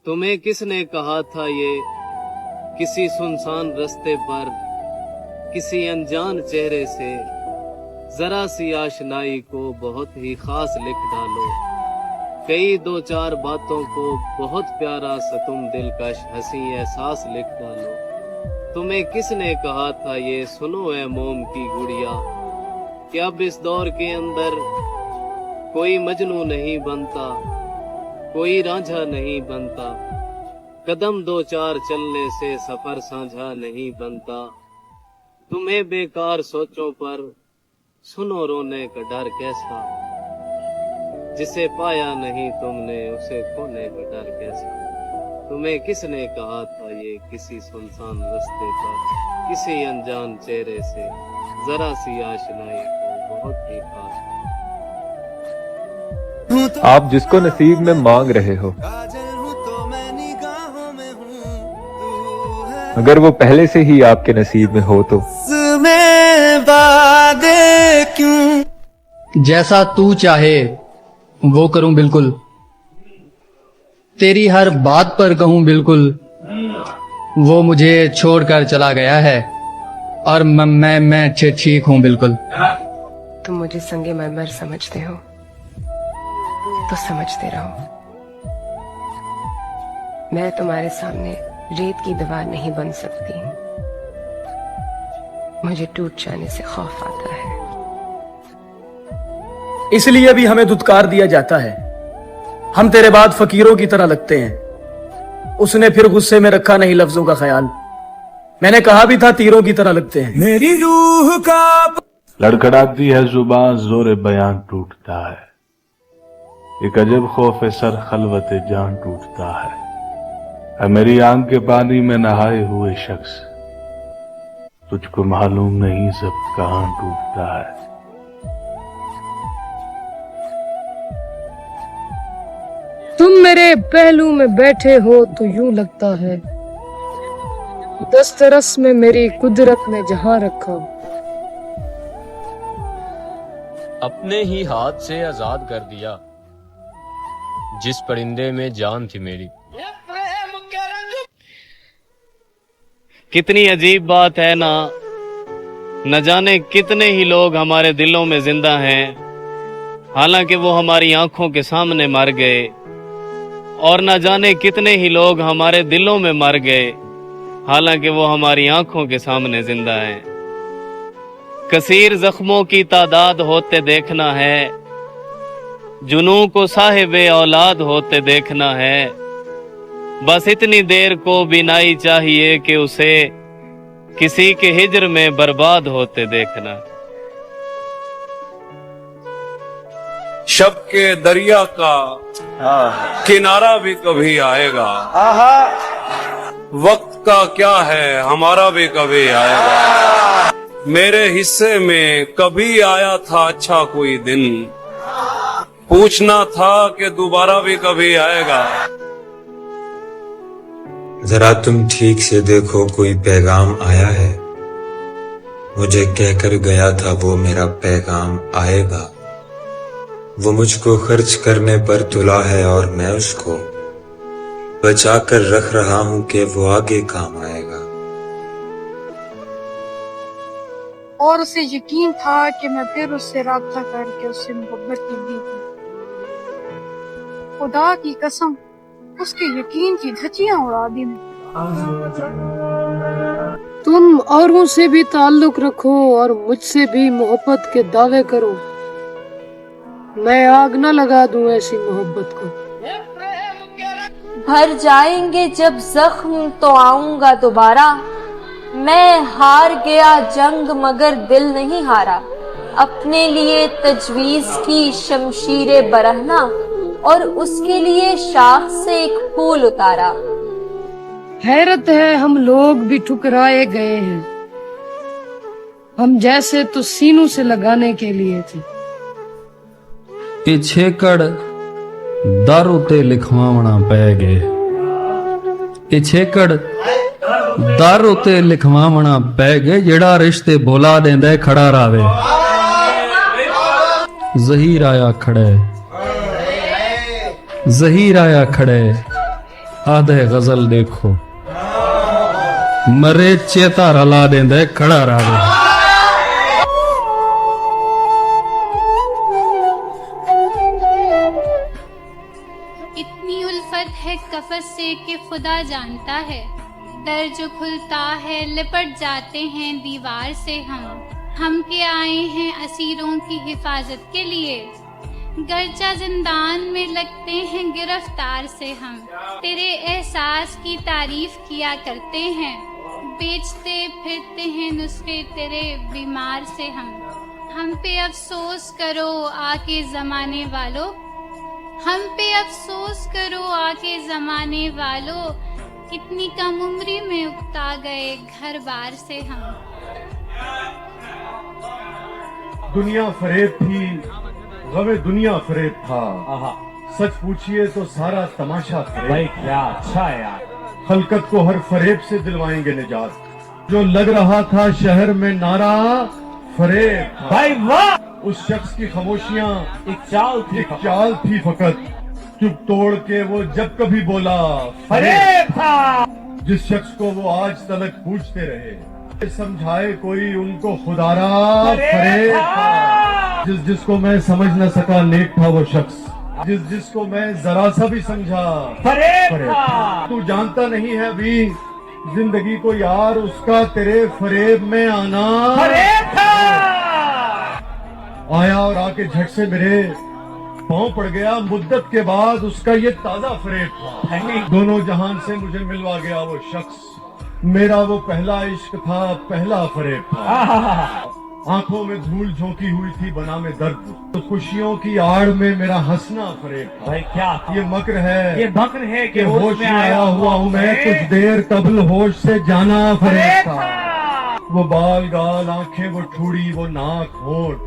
तुम्हें किसने कहा था ये किसी सुनसान रास्ते पर किसी अनजान चेहरे से जरा सी आशनाई को बहुत ही खास लिख डालो। कई दो चार बातों को बहुत प्यारा सा तुम दिलकश हंसी एहसास लिख डालो। तुम्हें किसने कहा था ये सुनो ए मोम की गुड़िया कि अब इस दौर के अंदर कोई मजनू नहीं बनता, कोई रांझा नहीं बनता, कदम दो चार चलने से सफर साझा नहीं बनता। तुम्हें बेकार सोचों पर सुनो रोने का डर कैसा, जिसे पाया नहीं तुमने उसे खोने का डर कैसा। तुम्हें किसने कहा था ये किसी सुनसान रास्ते पर किसी अनजान चेहरे से जरा सी आशनाई को बहुत ही खास। आप जिसको नसीब में मांग रहे हो, अगर वो पहले से ही आपके नसीब में हो तो जैसा तू चाहे वो करूं बिल्कुल, तेरी हर बात पर कहूं बिल्कुल। वो मुझे छोड़कर चला गया है और मैं ठीक हूं बिल्कुल। तुम मुझे संगे मरमर समझते हो तो समझते रहो। मैं तुम्हारे सामने रेत की दीवार नहीं बन सकती। मुझे टूट जाने से खौफ आता है। इसलिए भी हमें धुतकार दिया जाता है। हम तेरे बाद फकीरों की तरह लगते हैं। उसने फिर गुस्से में रखा नहीं लफ्जों का ख्याल। मैंने कहा भी था तीरों की तरह लगते हैं। मेरी रूह का लड़खड़ाती है जुबान जोर बयान टूटता है। एक अजब खौफ सर खलवत जान टूटता है। मेरी आंख के पानी में नहाए हुए शख्स, तुझको मालूम नहीं सब कहां टूटता है। तुम मेरे पहलू में बैठे हो तो यूं लगता है दस्तरस में मेरी कुदरत ने जहां रखा। अपने ही हाथ से आजाद कर दिया जिस परिंदे में जान थी मेरी। कितनी अजीब बात है ना, न जाने कितने ही लोग हमारे दिलों में जिंदा हैं, हालांकि वो हमारी आंखों के सामने मर गए। और न जाने कितने ही लोग हमारे दिलों में मर गए, हालांकि वो हमारी आंखों के सामने जिंदा हैं। कसीर जख्मों की तादाद होते देखना है, जुनू को साहिबे औलाद होते देखना है। बस इतनी देर को बिनाई चाहिए कि उसे किसी के हिज्र में बर्बाद होते देखना। शब के दरिया का किनारा भी कभी आएगा। वक्त का क्या है हमारा भी कभी आएगा। मेरे हिस्से में कभी आया था अच्छा कोई दिन, पूछना था कि दोबारा भी कभी आएगा। जरा तुम ठीक से देखो कोई पैगाम आया है। मुझे कहकर गया था वो मेरा पैगाम आएगा। वो मुझको खर्च करने पर तुला है और मैं उसको बचा कर रख रहा हूं कि वो आगे काम आएगा। और उसे यकीन था कि मैं फिर उससे राब्ता करके उससे मोहब्बत की। खुदा की कसम उसके यकीन की धज्जियां उड़ा दी। तुम औरों से भी ताल्लुक रखो और मुझसे भी मोहब्बत के दावे करो। मैं आग न लगा दूं ऐसी मोहब्बत को। भर जाएंगे जब जख्म तो आऊंगा दोबारा। मैं हार गया जंग मगर दिल नहीं हारा। अपने लिए तजवीज की शमशीरे बरहना और उसके लिए शाख से एक फूल उतारा। हैरत है हम लोग भी ठुकराए गए हैं, हम जैसे तो सीनों से लगाने के लिए थे। ਇਹ ਛੇਕੜ ਦਰ ਉਤੇ ਲਿਖਵਾਉਣਾ ਪੈ ਗਏ। ਇਹ ਛੇਕੜ ਦਰ ਉਤੇ ਲਿਖਵਾਉਣਾ ਪੈ ਗਏ। ਜਿਹੜਾ ਰਿਸ਼ਤੇ ਬੋਲਾ ਦਿੰਦਾ ਖੜਾ ਰਾਵੇ। ਜ਼ਹੀਰ ਆਇਆ ਖੜੇ, ਜ਼ਹੀਰ ਆਇਆ ਖੜੇ। आधे गजल देखो मरे चेता रला देंदे खड़ा रावे। इतनी उल्फत है कफस से कि खुदा जानता है, दर जो खुलता है लिपट जाते हैं दीवार से हम के आए हैं असीरों की हिफाजत के लिए, गर्चा जिंदान में लगते हैं गिरफ्तार से हम, तेरे एहसास की तारीफ किया करते हैं, बेचते फिरते हैं नुस्खे तेरे बीमार से हम पे अफसोस करो आके ज़माने वालों, हम पे अफसोस करो आके ज़माने वालों, कितनी कम उम्री में उकता गए घर बार से हम। दुनिया फरेब थी, गमे दुनिया फरेब था, सच पूछिए तो सारा तमाशा फरेब। भाई क्या अच्छा है यार, खलकत को हर फरेब से दिलवाएंगे निजात, जो लग रहा था शहर में नारा फरेब था। भाई वाह, उस शख्स की खामोशियां एक चाल थी फकत, चुप तोड़ के वो जब कभी बोला फरेब था। जिस शख्स को वो आज तलक पूछते रहे, समझाए कोई उनको खुदारा फरेब था। जिसको मैं समझ न सका नेक था वो शख्स, जिसको मैं जरा सा भी समझा फरेब था। तू जानता नहीं है अभी जिंदगी को यार उसका तेरे फरेब में आना फरेब था। आया और आके झट से मेरे पाँव पड़ गया, मुद्दत के बाद उसका ये ताजा फरेब था। दोनों जहान से मुझे मिलवा गया वो शख्स, मेरा वो पहला इश्क था, पहला फरेब था। आंखों में धूल झोंकी हुई थी बना में दर्द, तो खुशियों की आड़ में मेरा हंसना फरेब था। भाई क्या ये मक्र है कि होश में आया हुआ हूँ मैं, कुछ देर कबल होश से जाना फरेब था। वो बाल गाल आंखें वो ठुड़ी वो नाक होठ,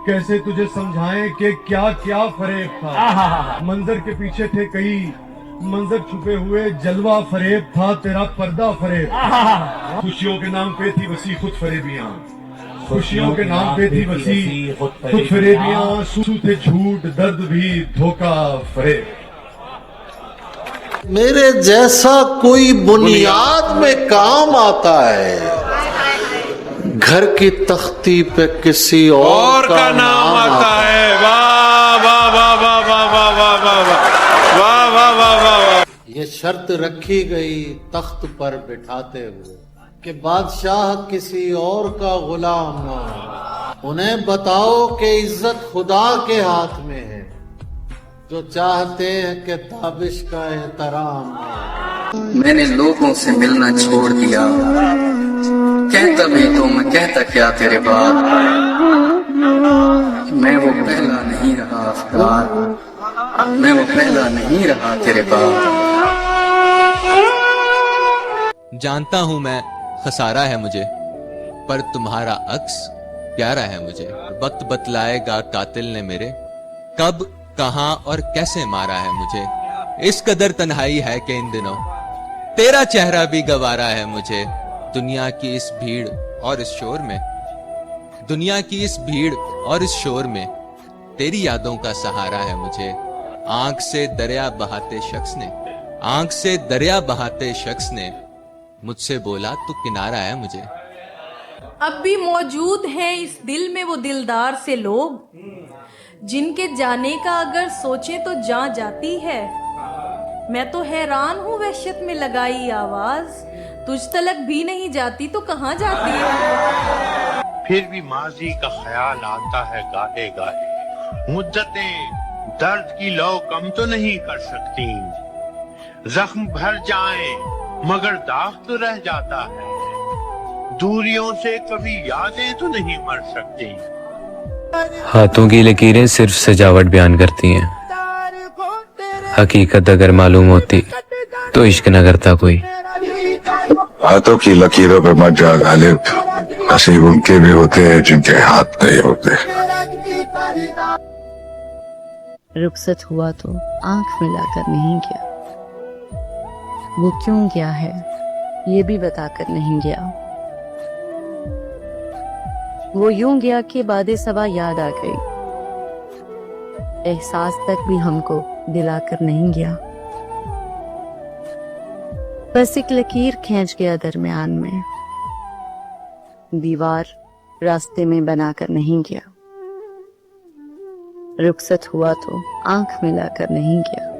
कैसे तुझे समझाएं कि क्या क्या फरेब था। मंजर के पीछे थे कई मंजर छुपे हुए, जलवा फरेब था तेरा पर्दा फरेब। खुशियों के नाम पे थी वसी खुद फरेबियां, खुशियों के नाम पे थी वसी खुद फरेबियां, सूते झूठ दर्द भी धोखा फरेब। मेरे जैसा कोई बुनियाद में काम आता है, घर की तख्ती पे किसी और का नाम आता है। वाह वाह वाह वाह वाह वाह वाह वाह वाह वाह वाह वाह। ये शर्त रखी गई तख्त पर बिठाते हुए कि बादशाह किसी और का गुलाम ना हो। उन्हें बताओ कि इज्जत खुदा के हाथ में है, जो चाहते हैं कि ताबिश का एहतराम हो। मैंने लोगों से मिलना छोड़ दिया, कहता भी तो मैं कहता क्या तेरे बाद, मैं वो पहला नहीं रहा अफगान, मैं वो पहला नहीं रहा तेरे बाद। जानता हूँ मैं खसारा है मुझे, पर तुम्हारा अक्स प्यारा है मुझे। वक्त बतलाएगा कातिल ने मेरे, कब कहां और कैसे मारा है मुझे। इस कदर तन्हाई है कि इन दिनों तेरा चेहरा भी गवारा है मुझे। दुनिया की इस भीड़ और इस शोर में, दुनिया की इस भीड़ और इस शोर में तेरी यादों का सहारा है मुझे। आंख से दरिया बहाते शख्स ने, आंख से दरिया बहाते शख्स ने मुझसे बोला तू किनारा है मुझे। अब भी मौजूद हैं इस दिल में वो दिलदार से लोग, जिनके जाने का अगर सोचें तो जान जाती है। मैं तो हैरान हूँ वहशत में लगाई आवाज, तुझ तलक भी नहीं जाती तो कहाँ जाती है। फिर भी माजी का ख्याल आता है गाहे गाहे, मुद्दतें दर्द की लौ कम तो नहीं कर सकती। जख्म भर जाए मगर दाग तो रह जाता है, दूरियों से कभी यादें तो नहीं मर सकती। हाथों की लकीरें सिर्फ सजावट बयान करती हैं, हकीकत अगर मालूम होती तो इश्क न करता कोई। हाथों की लकीरों पे मत जा गालिब, नसीब उनके भी होते हैं जिनके हाथ नहीं होते। रुखसत हुआ तो आंख मिलाकर नहीं गया, वो क्यों गया है ये भी बताकर नहीं गया। वो यूं गया कि बादे सबा याद आ गई, एहसास तक भी हमको दिलाकर नहीं गया। बस एक लकीर खींच गया दरमियान में, दीवार रास्ते में बनाकर नहीं गया, रुखसत हुआ तो आंख मिलाकर नहीं गया।